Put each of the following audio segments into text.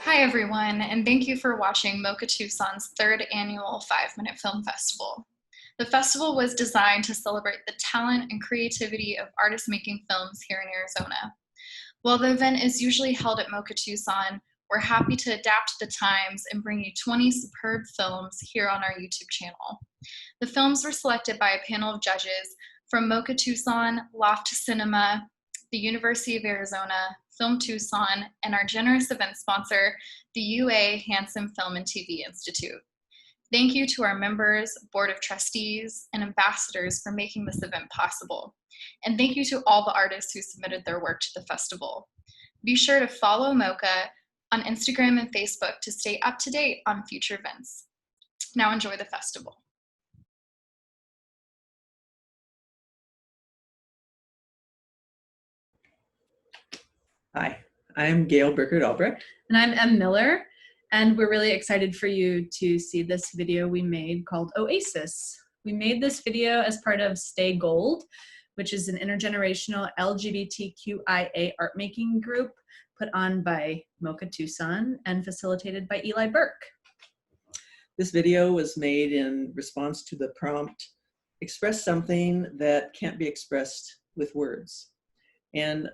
Hi everyone, and thank you for watching MoCA Tucson's third annual 5-Minute Film Festival. The festival was designed to celebrate the talent and creativity of artists making films here in Arizona. While the event is usually held at MoCA Tucson, we're happy to adapt to the times and bring you 20 superb films here on our YouTube channel. The films were selected by a panel of judges from MoCA Tucson, Loft Cinema, the University of Arizona, Film Tucson, and our generous event sponsor, the UA Hanson Film and TV Institute. Thank you to our members, Board of Trustees, and ambassadors for making this event possible. And thank you to all the artists who submitted their work to the festival. Be sure to follow MoCA on Instagram and Facebook to stay up to date on future events. Now enjoy the festival. Hi, I'm Gail Burkert-Albrecht. And I'm Em Miller, and we're really excited for you to see this video we made called OASIS. We made this video as part of Stay Gold, which is an intergenerational LGBTQIA art making group put on by MoCA Tucson and facilitated by Eli Burke. This video was made in response to the prompt, express something that can't be expressed with words. And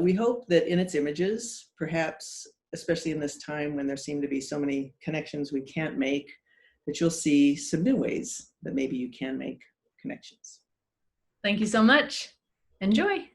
we hope that in its images, perhaps, especially in this time when there seem to be so many connections we can't make, that you'll see some new ways that maybe you can make connections. Thank you so much. Enjoy.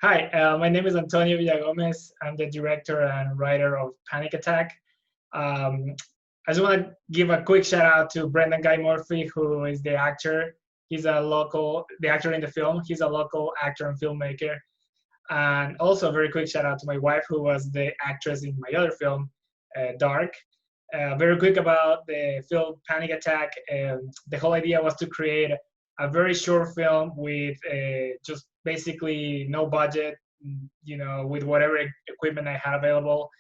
Hi, my name is Antonio Villagomez. I'm the director and writer of Panic Attack. I just want to give a quick shout out to Brendan Guy Murphy, who is the actor. He's the actor in the film. He's a local actor and filmmaker. And also a very quick shout out to my wife, who was the actress in my other film, Dark. Very quick about the film Panic Attack. The whole idea was to create a very short film with just basically no budget, with whatever equipment I had available,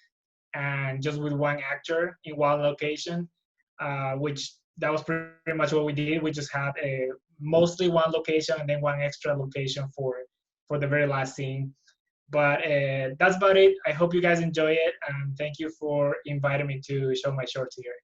and just with one actor in one location, which that was pretty much what we did. We just had mostly one location and then one extra location for the very last scene. But that's about it. I hope you guys enjoy it, and thank you for inviting me to show my shorts here.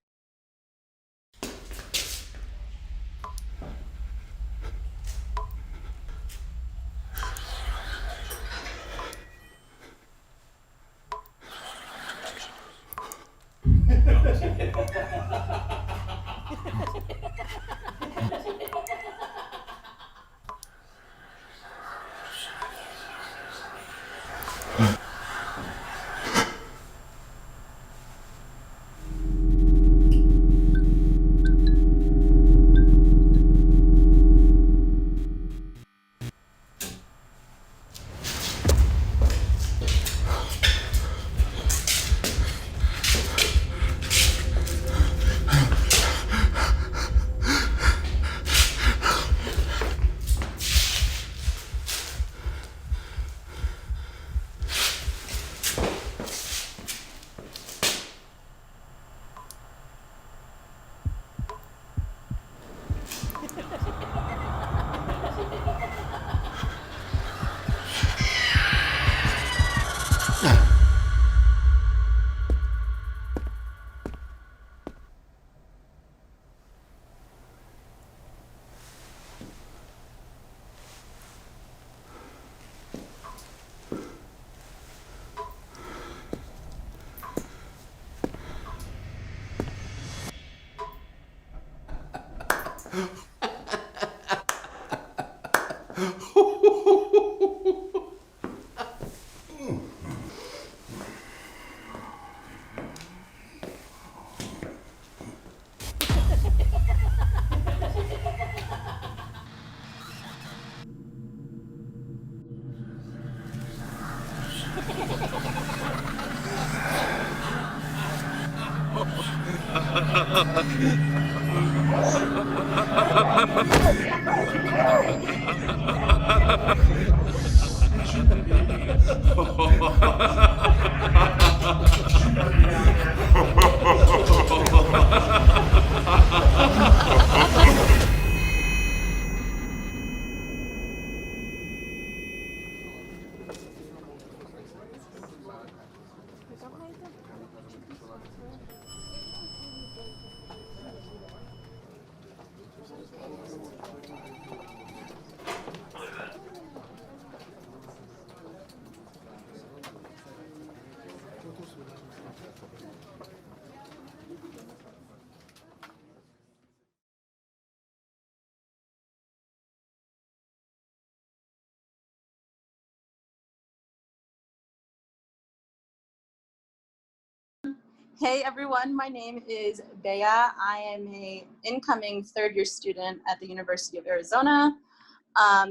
Hey everyone, my name is Bea. I am an incoming third-year student at the University of Arizona,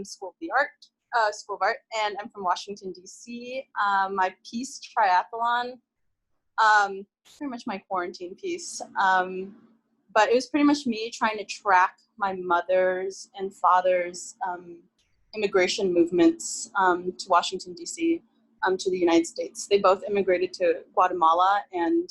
School of Art, and I'm from Washington, D.C. My piece, Triathlon, pretty much my quarantine piece, but it was pretty much me trying to track my mother's and father's immigration movements to Washington, D.C., to the United States. They both immigrated to Guatemala, and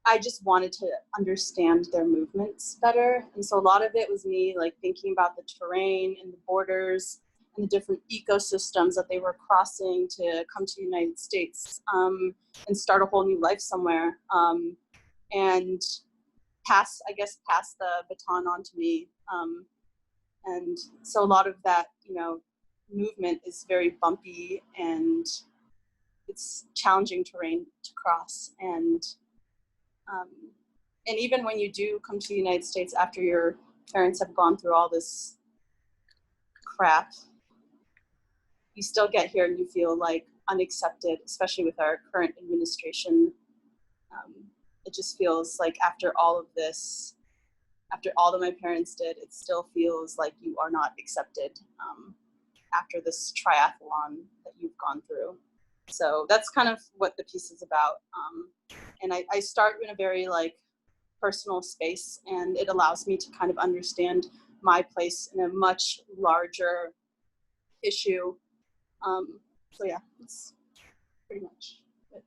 I just wanted to understand their movements better. And so a lot of it was me like thinking about the terrain and the borders and the different ecosystems that they were crossing to come to the United States and start a whole new life somewhere. And pass the baton on to me. And so a lot of that, movement is very bumpy and it's challenging terrain to cross. And even when you do come to the United States after your parents have gone through all this crap, you still get here and you feel like unaccepted, especially with our current administration. It just feels like after all of this, after all that my parents did, it still feels like you are not accepted after this triathlon that you've gone through. So that's kind of what the piece is about. And I start in a very like personal space, and it allows me to kind of understand my place in a much larger issue. So yeah, it's pretty much it.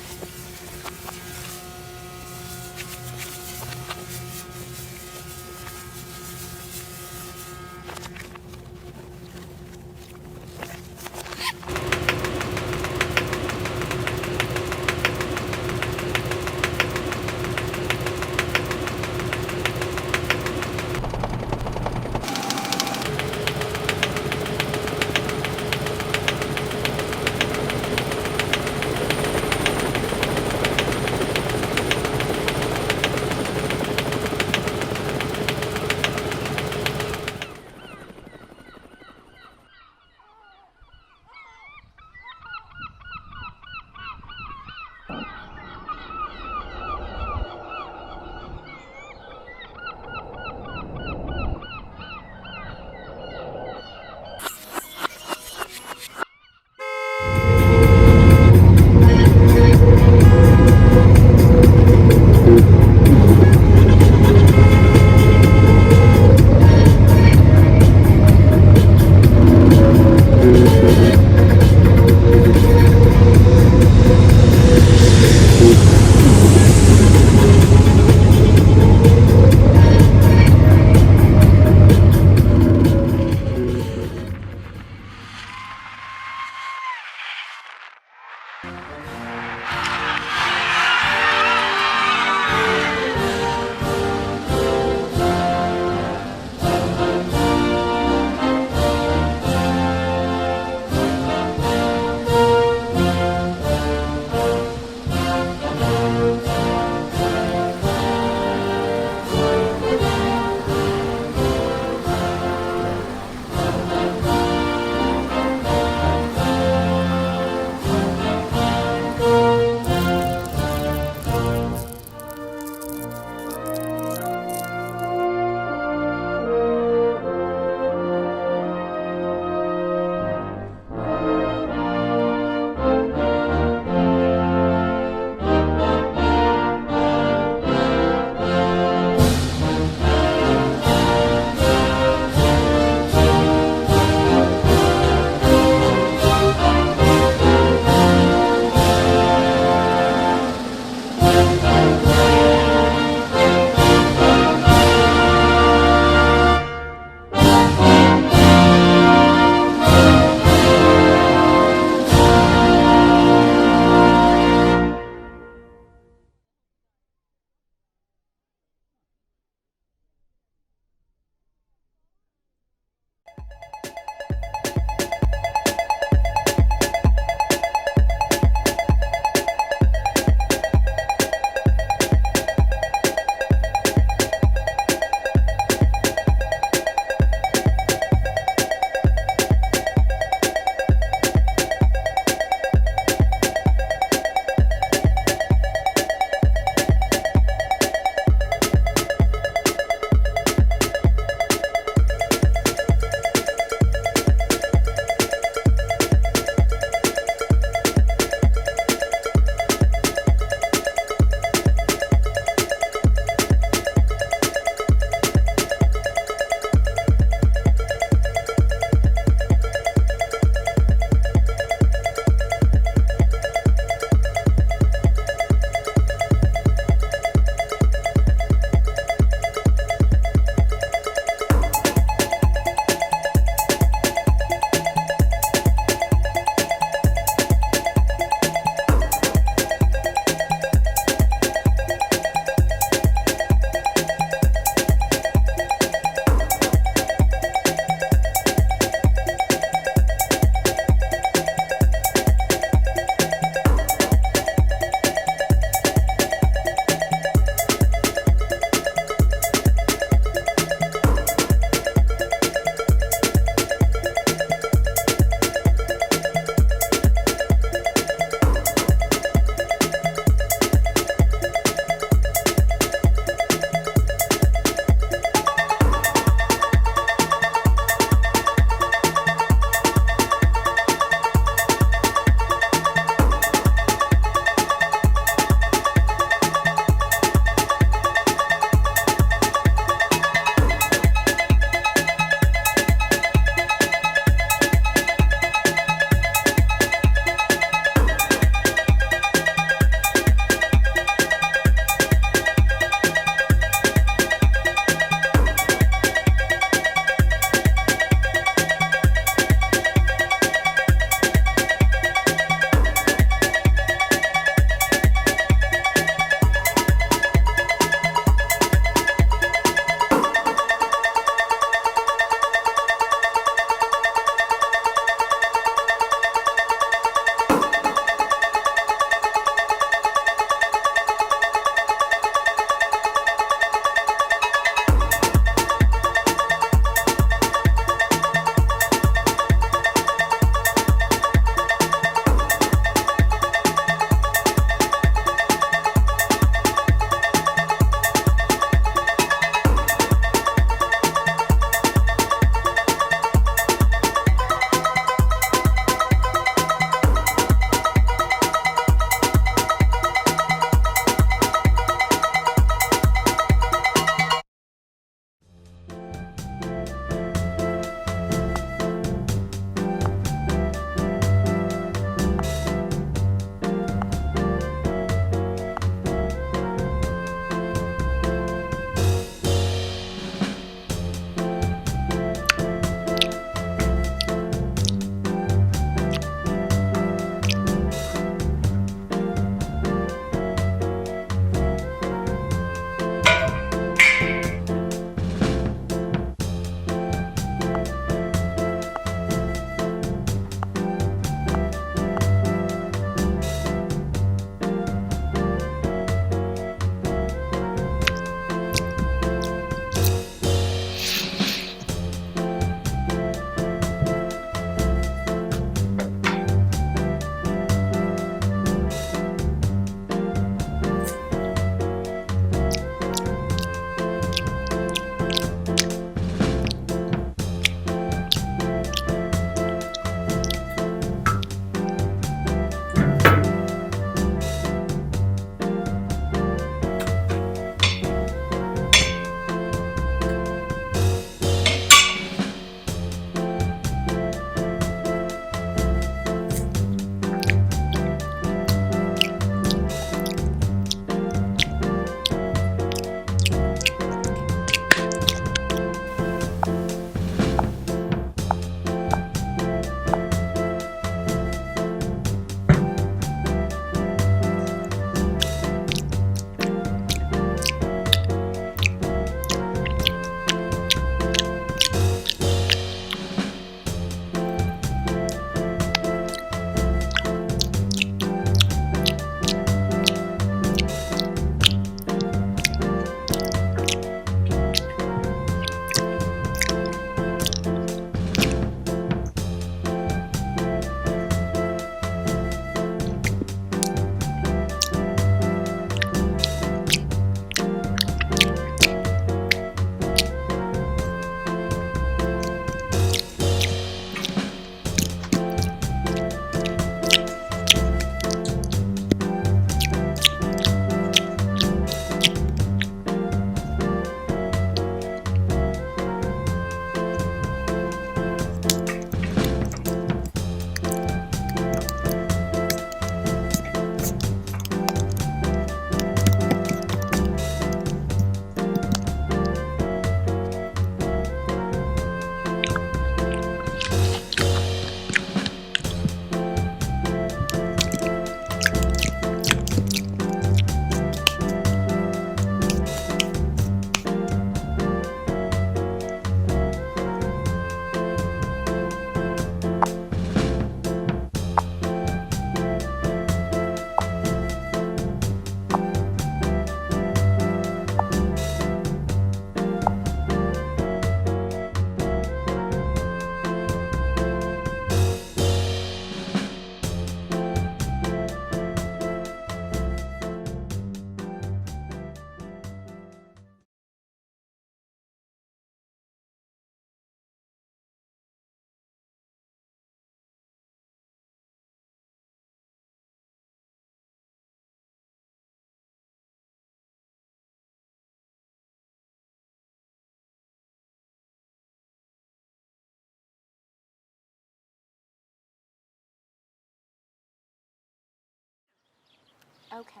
Okay,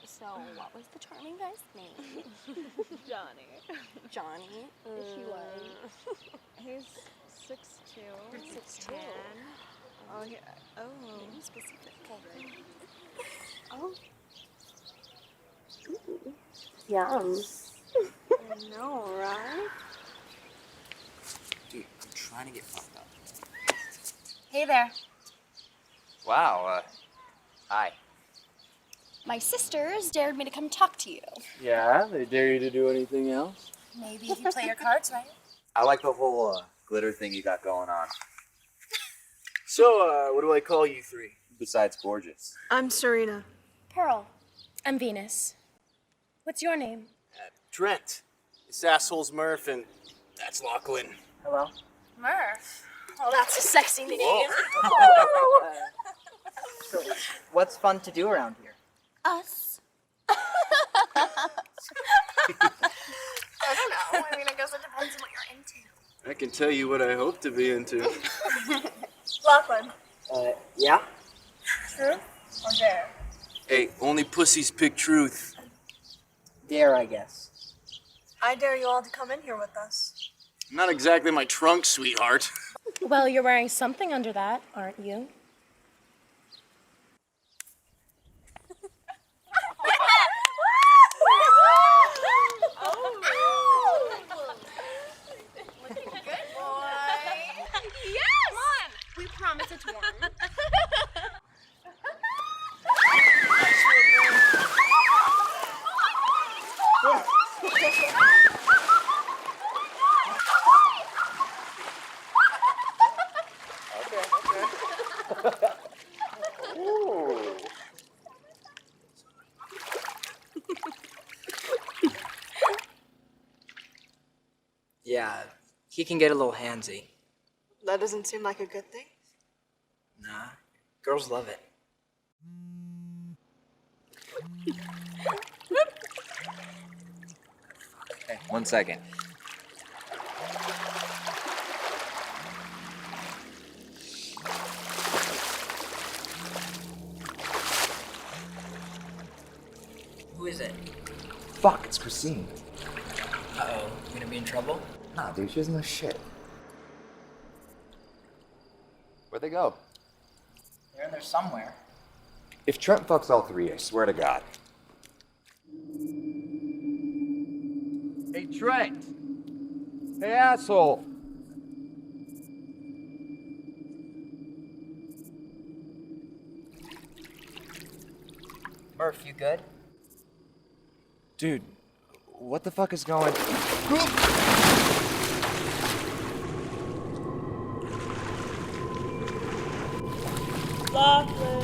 so what was the charming guy's name? Johnny. Johnny? Is he white? He's 6'2". 6'2". Oh, yeah. Oh. Very specific. Okay. Oh. Ooh. Yum. I know, right? Dude, I'm trying to get fucked up. Hey there. Wow, hi. My sisters dared me to come talk to you. Yeah, they dare you to do anything else? Maybe if you play your cards right. I like the whole glitter thing you got going on. So, what do I call you three? Besides gorgeous. I'm Serena. Pearl. I'm Venus. What's your name? Trent. This asshole's Murph, and that's Lachlan. Hello. Murph. Oh, that's a sexy name. So, what's fun to do around here? Us. I don't know. I mean, I guess it depends on what you're into. I can tell you what I hope to be into. Lachlan. Yeah? Truth or dare? Hey, only pussies pick truth. Dare, I guess. I dare you all to come in here with us. Not exactly my trunk, sweetheart. Well, you're wearing something under that, aren't you? Looking good, boy. Yes! Come on. We promise it's warm. Yeah, he can get a little handsy. That doesn't seem like a good thing. Nah, girls love it. Hey, 1 second. Who is it? Fuck, it's Christine. Uh-oh, you gonna be in trouble? Nah, dude, she doesn't know shit. Where'd they go? They're in there somewhere. If Trent fucks all three, I swear to God. Hey, Trent! Hey, asshole! Murph, you good? Dude, what the fuck is going... Lachlan.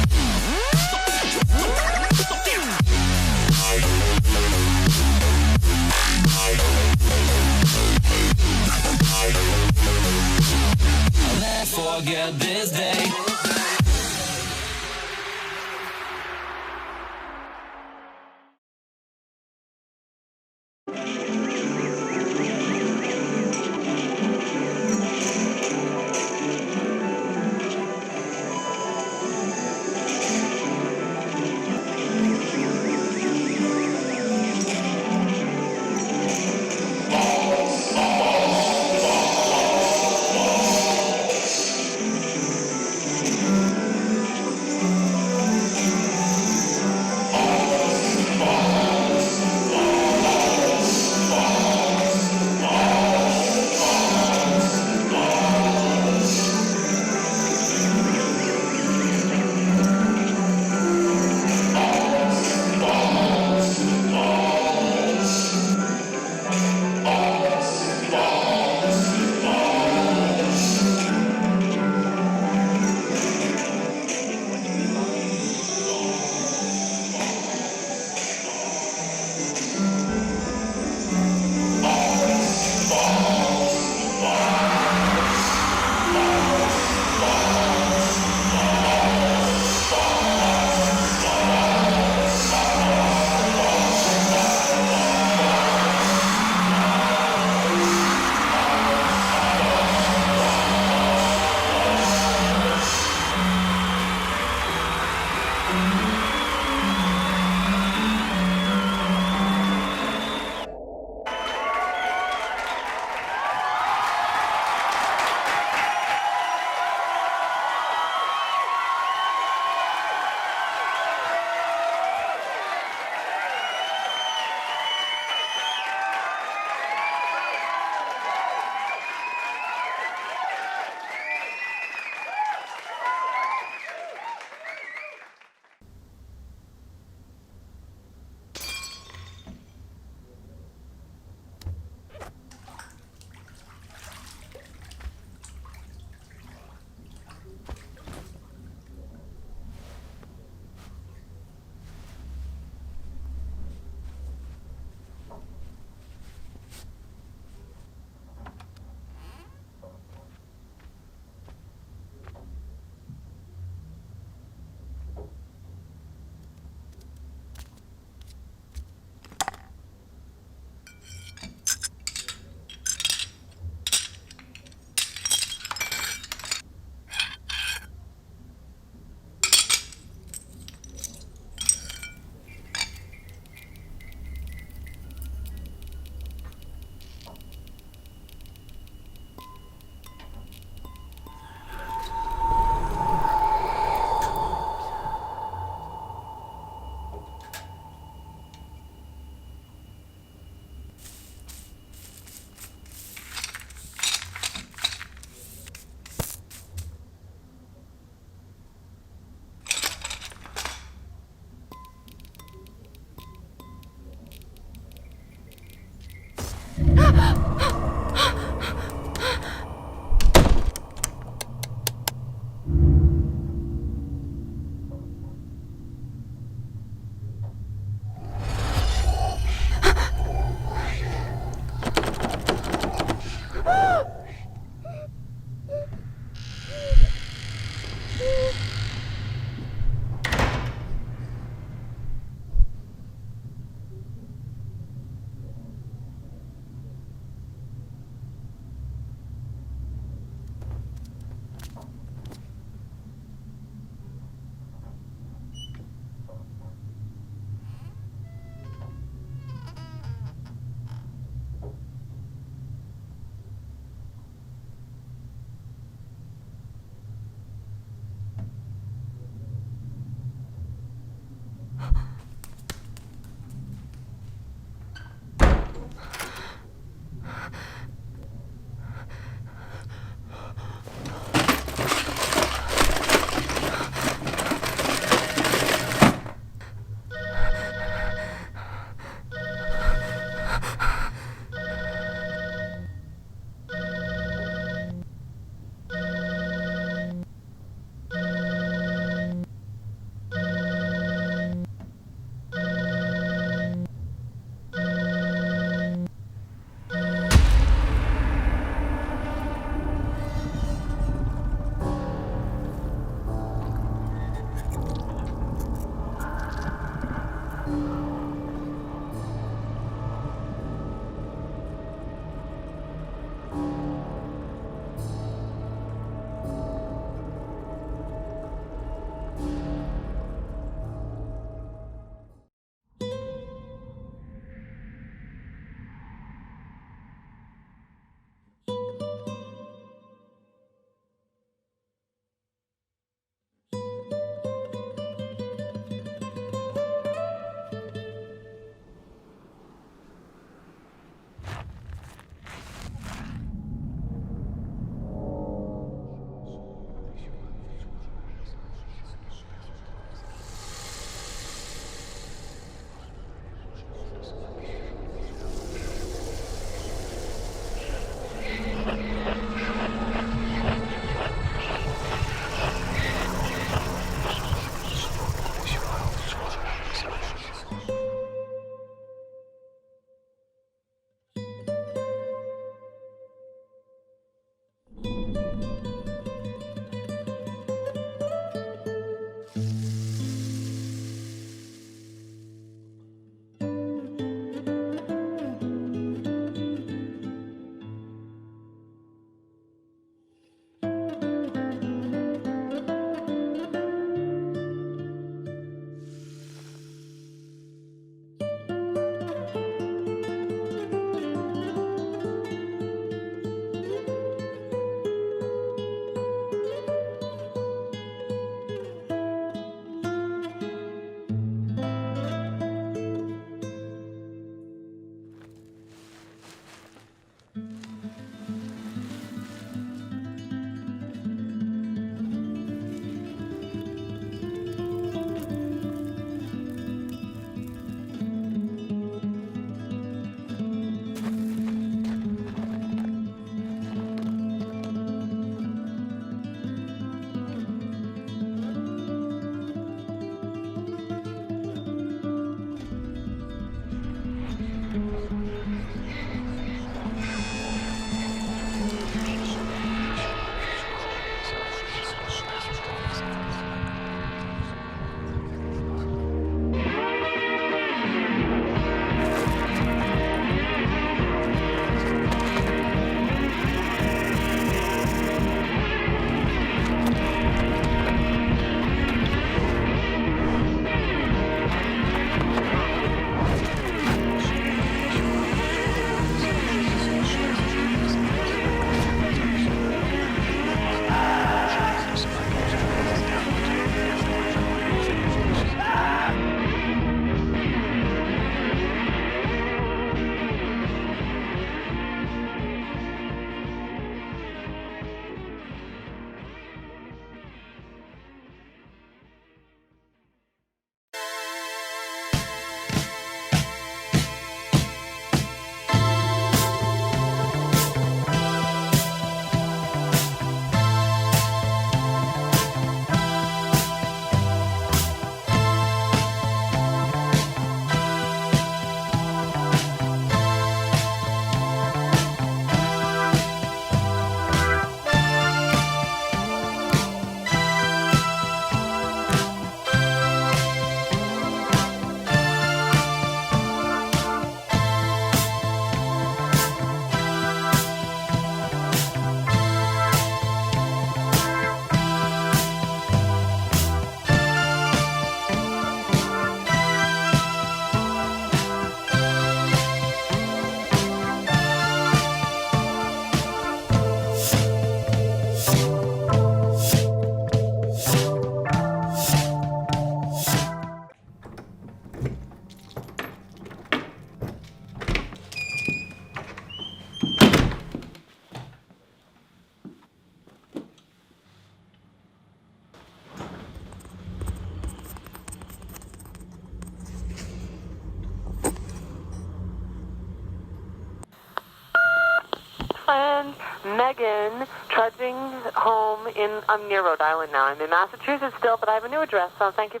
Megan, trudging home I'm near Rhode Island now. I'm in Massachusetts still, but I have a new address, so thank you.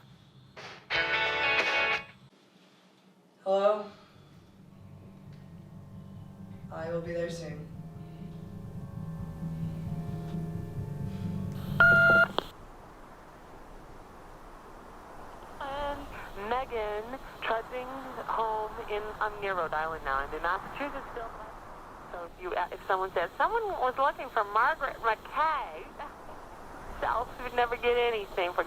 Hello? I will be there soon. Megan, trudging home I'm near Rhode Island now. I'm in Massachusetts still. So if someone says, someone was looking for Margaret McKay, else would never get anything. For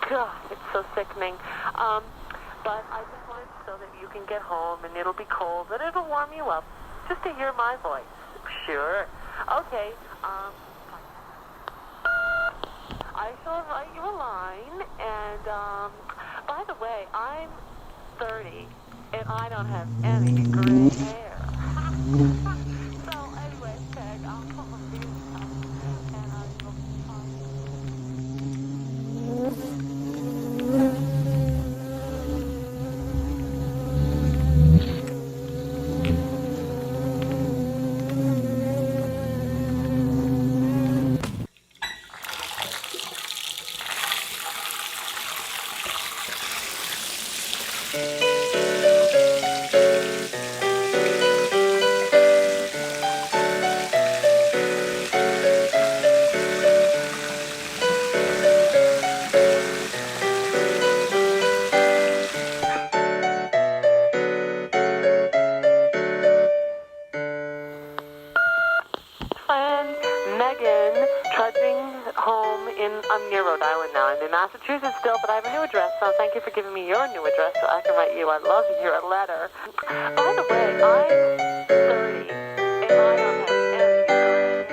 God, it's so sickening. But I just wanted so that you can get home and it'll be cold, but it'll warm you up just to hear my voice. Sure. Okay. I shall write you a line, and by the way, I'm 30, and I don't have any gray hair. So anyway, Peg, I'll call you, and I will I'm near Rhode Island now. I'm in Massachusetts still, but I have a new address, so thank you for giving me your new address so I can write you. I'd love to hear a letter. By the way, I'm 30, and I don't have any gray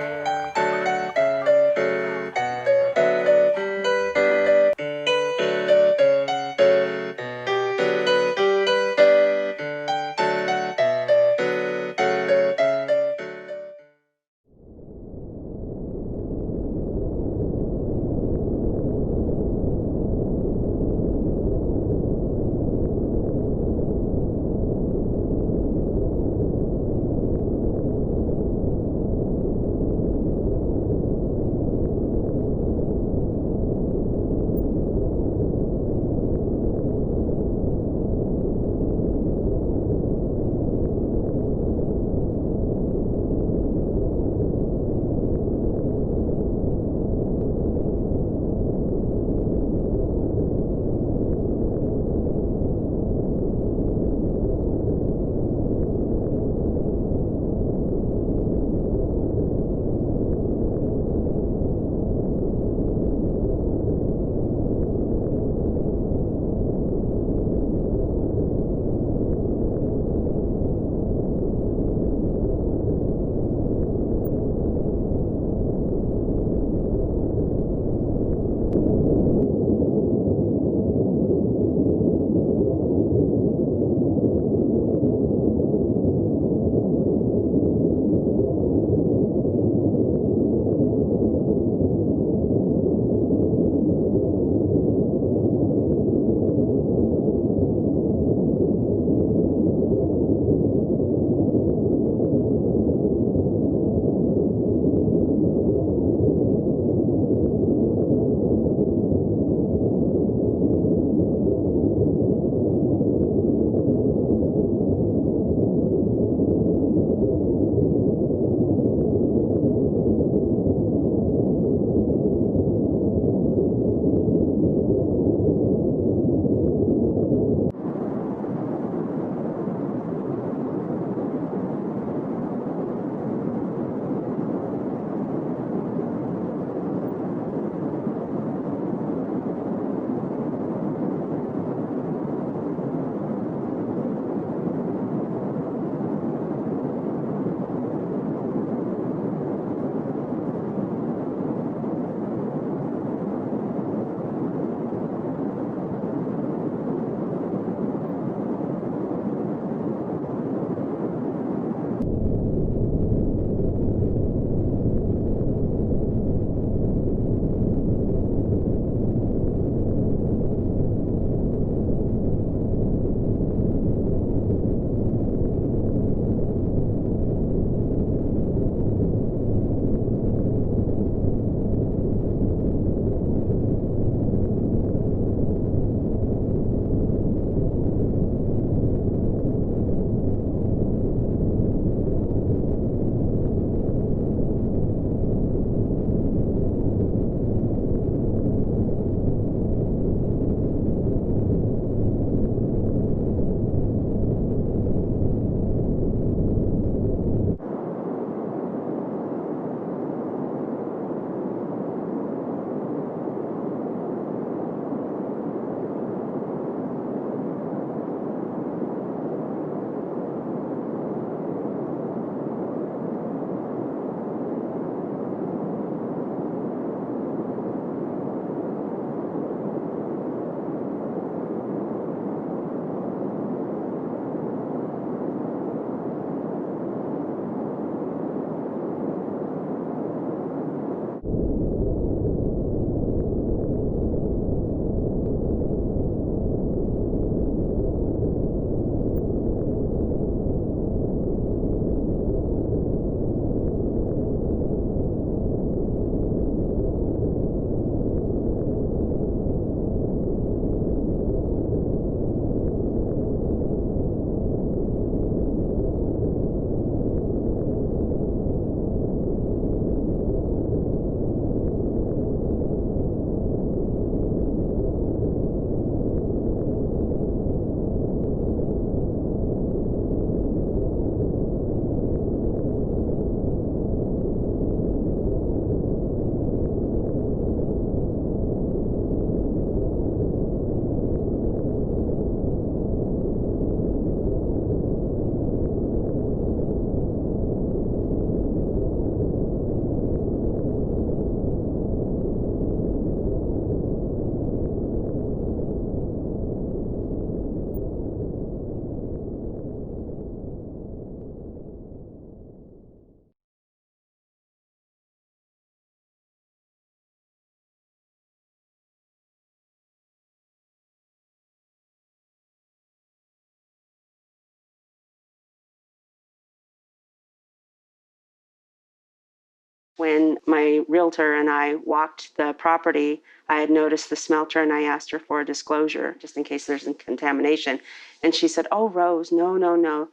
When my realtor and I walked the property, I had noticed the smelter and I asked her for a disclosure just in case there's contamination. And she said, "Oh, Rose, no, no, no.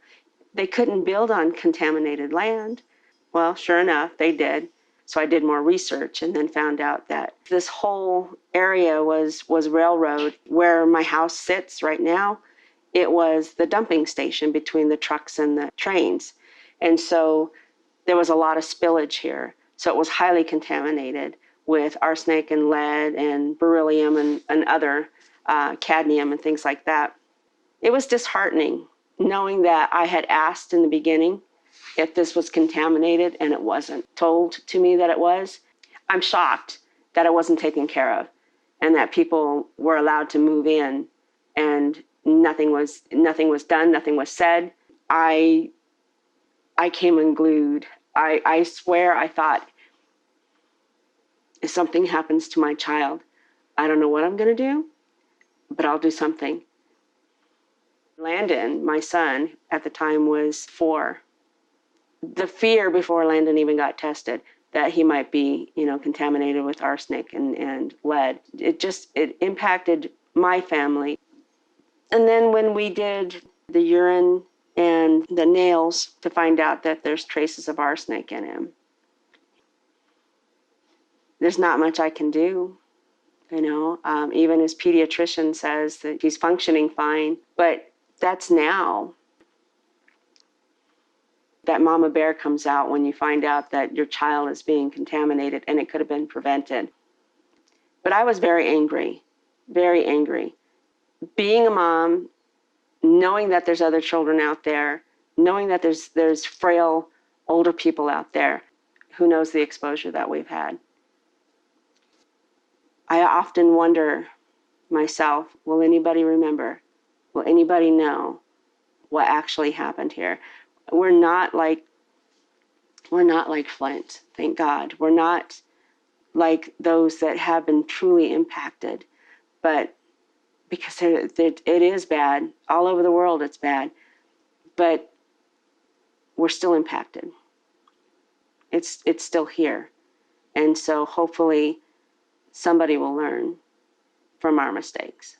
They couldn't build on contaminated land." Well, sure enough, they did. So I did more research and then found out that this whole area was railroad. Where my house sits right now, it was the dumping station between the trucks and the trains. And so there was a lot of spillage here. So it was highly contaminated with arsenic and lead and beryllium and other cadmium and things like that. It was disheartening knowing that I had asked in the beginning if this was contaminated and it wasn't told to me that it was. I'm shocked that it wasn't taken care of and that people were allowed to move in and nothing was done, nothing was said. I came unglued. I swear I thought, if something happens to my child, I don't know what I'm going to do, but I'll do something. Landon, my son, at the time was 4. The fear before Landon even got tested that he might be, contaminated with arsenic and lead, it impacted my family. And then when we did the urine and the nails to find out that there's traces of arsenic in him, there's not much I can do. Even his pediatrician says that he's functioning fine, but that's now. That mama bear comes out when you find out that your child is being contaminated and it could have been prevented. But I was very angry, very angry. Being a mom, knowing that there's other children out there, knowing that there's frail older people out there, who knows the exposure that we've had. I often wonder myself, will anybody remember? Will anybody know what actually happened here? We're not like Flint, thank God. We're not like those that have been truly impacted, but because it is bad. All over the world it's bad, but we're still impacted. It's still here. And so hopefully somebody will learn from our mistakes.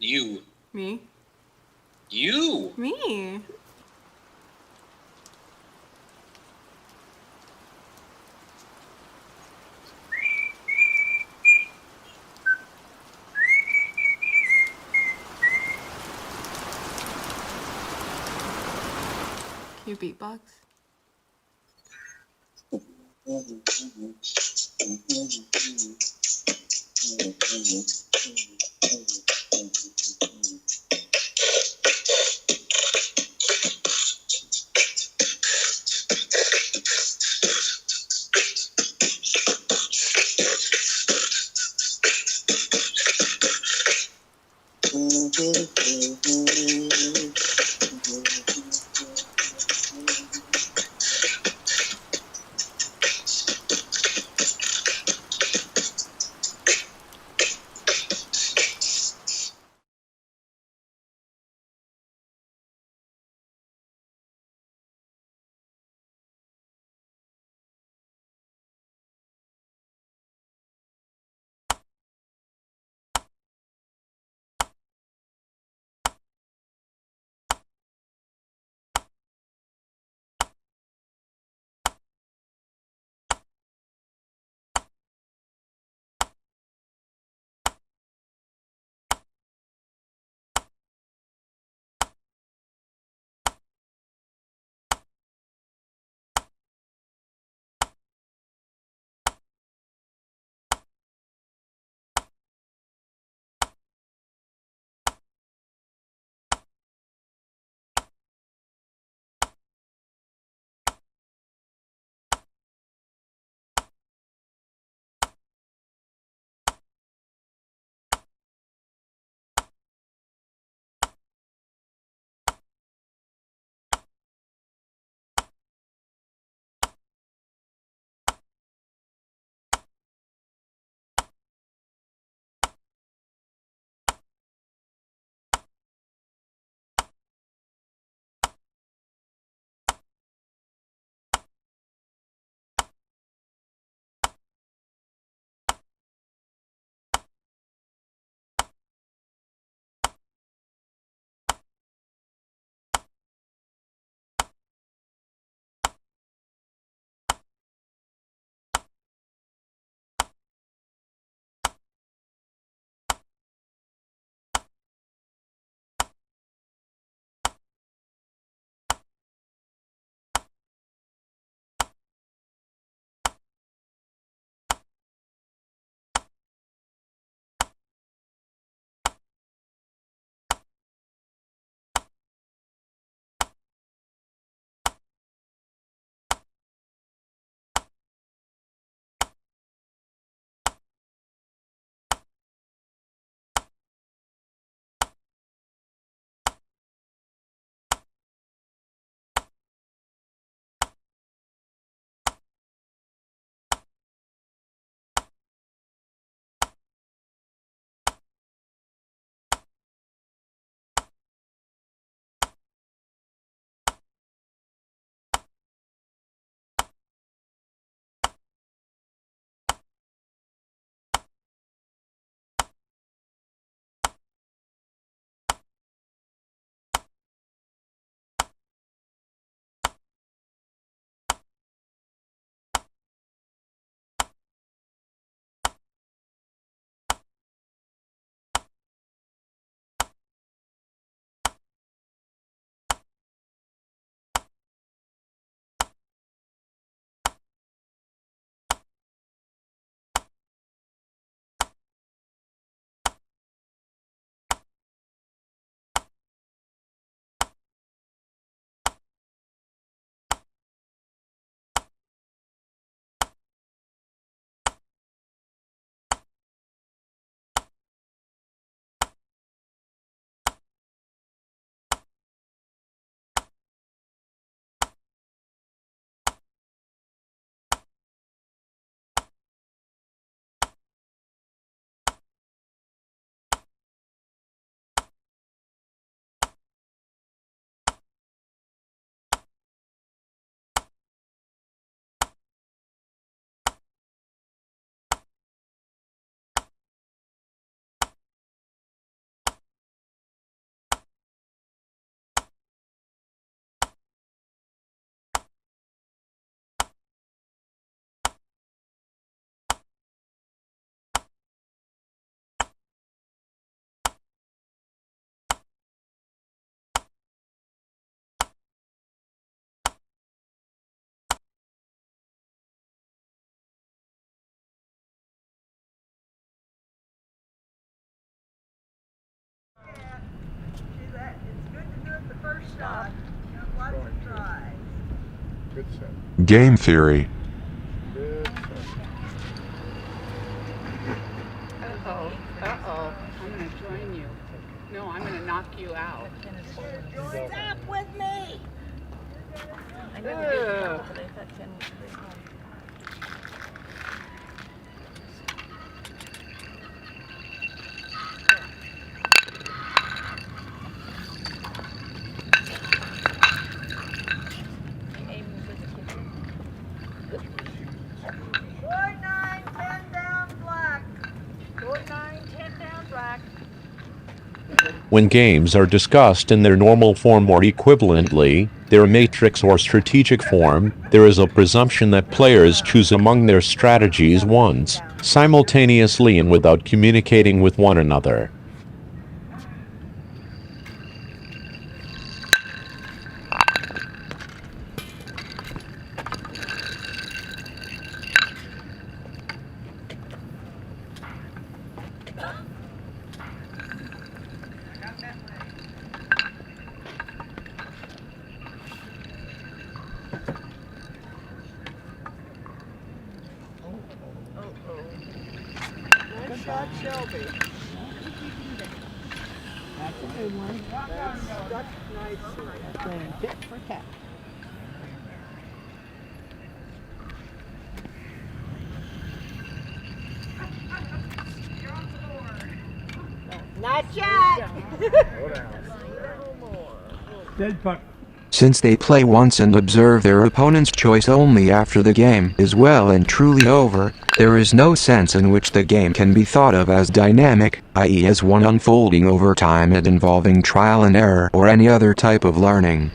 You. Me? You. Me. Can you beatbox? Game theory. Uh-oh. Uh-oh. I'm going to join you. No, I'm going to knock you out. Stop with me! When games are discussed in their normal form or equivalently, their matrix or strategic form, there is a presumption that players choose among their strategies once, simultaneously and without communicating with one another. Shelby. That's a good one. That's stuck nicely. Playing tit for tat. Not yet. Dead puck. Since they play once and observe their opponent's choice only after the game is well and truly over, there is no sense in which the game can be thought of as dynamic, i.e. as one unfolding over time and involving trial and error or any other type of learning.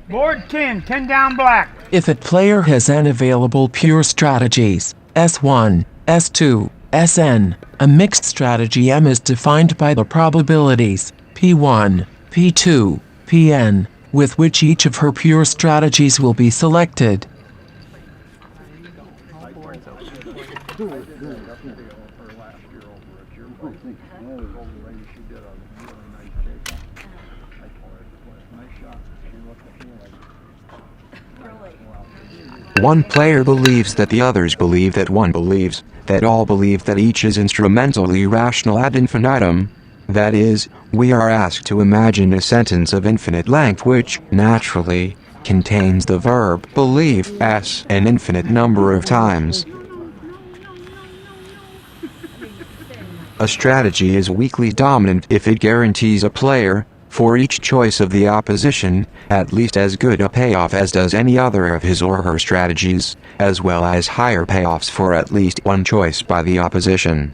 Board 10 down black. If a player has n available pure strategies, S1, S2, Sn, a mixed strategy M is defined by the probabilities, P1, P2, Pn, with which each of her pure strategies will be selected. One player believes that the others believe that one believes, that all believe that each is instrumentally rational ad infinitum. That is, we are asked to imagine a sentence of infinite length which, naturally, contains the verb believe s an infinite number of times. A strategy is weakly dominant if it guarantees a player, for each choice of the opposition, at least as good a payoff as does any other of his or her strategies, as well as higher payoffs for at least one choice by the opposition.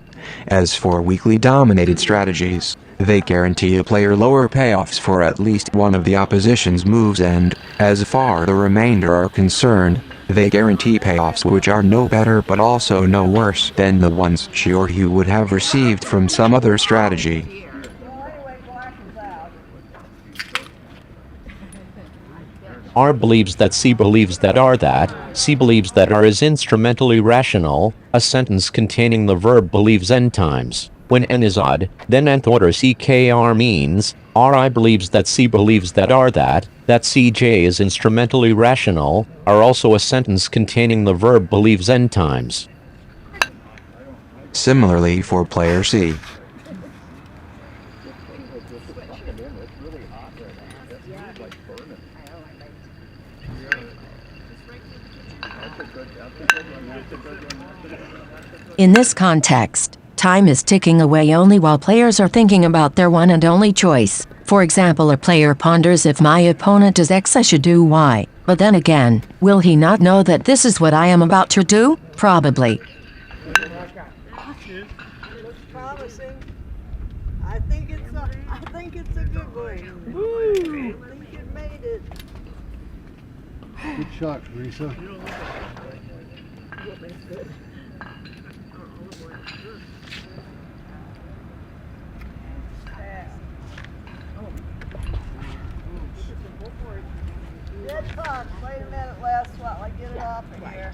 As for weakly dominated strategies, they guarantee a player lower payoffs for at least one of the opposition's moves and, as far the remainder are concerned, they guarantee payoffs which are no better but also no worse than the ones she or he would have received from some other strategy. R believes that C believes that R that, C believes that R is instrumentally rational, a sentence containing the verb believes n times. When n is odd, then nth order CKR means, RI believes that C believes that R that CJ is instrumentally rational, are also a sentence containing the verb believes n times. Similarly for player C. In this context, time is ticking away only while players are thinking about their one and only choice. For example, a player ponders, if my opponent does X, I should do Y. But then again, will he not know that this is what I am about to do? Probably. Looks promising. I think it's a good one. Woo! I think you made it. Good shot, Teresa. Dead puck. Wait a minute, Les, while I get it off of here.